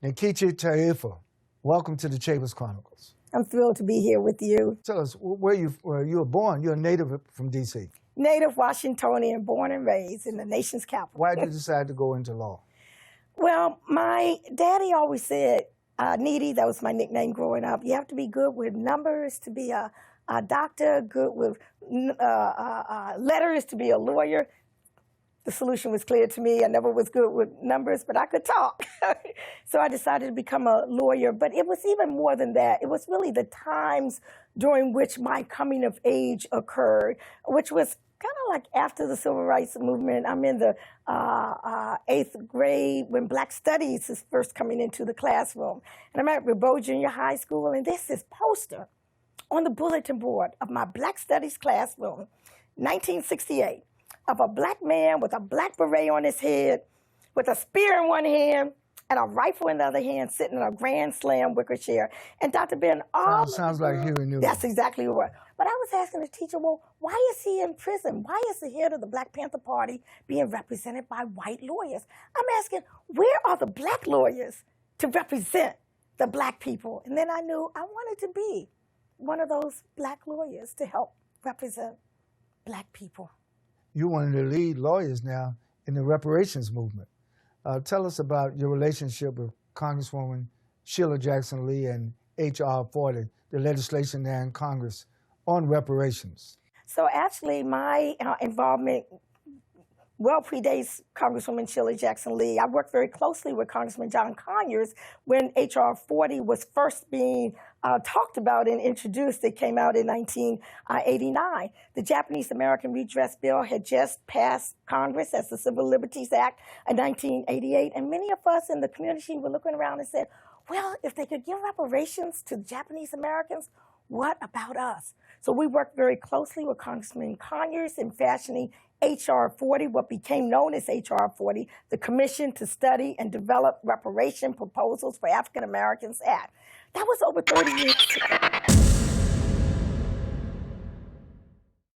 Nkechi Taifa, welcome to the Chambers Chronicles. I'm thrilled to be here with you. Tell us where you were born. You're a native from D.C. Native Washingtonian, born and raised in the nation's capital. Why did you decide to go into law? Well, my daddy always said, Needy, that was my nickname growing up, you have to be good with numbers to be a doctor, good with letters to be a lawyer. The solution was clear to me. I never was good with numbers, but I could talk. So I decided to become a lawyer. But it was even more than that. It was really the times during which my coming of age occurred, which was kind of like after the Civil Rights Movement. I'm in the 8th grade when Black Studies is first coming into the classroom. And I'm at Ribaud Junior High School, and there's this poster on the bulletin board of my Black Studies classroom, 1968. Of a black man with a black beret on his head, with a spear in one hand and a rifle in the other hand, sitting in a Grand Slam wicker chair. And Dr. Ben, sounds like Huey Newton. That's exactly what. But I was asking the teacher, well, why is he in prison? Why is the head of the Black Panther Party being represented by white lawyers? I'm asking, where are the black lawyers to represent the black people? And then I knew I wanted to be one of those black lawyers to help represent black people. You're one of the lead lawyers now in the reparations movement. Tell us about your relationship with Congresswoman Sheila Jackson Lee and H.R. 40, the legislation there in Congress on reparations. So actually, my involvement well predates Congresswoman Sheila Jackson Lee. I worked very closely with Congressman John Conyers when H.R. 40 was first being talked about and introduced. It came out in 1989. The Japanese American Redress Bill had just passed Congress as the Civil Liberties Act in 1988, and many of us in the community were looking around and said, well, if they could give reparations to Japanese Americans, what about us? So we worked very closely with Congressman Conyers in fashioning H.R. 40, what became known as H.R. 40, the Commission to Study and Develop Reparation Proposals for African Americans Act. That was over 30 years ago.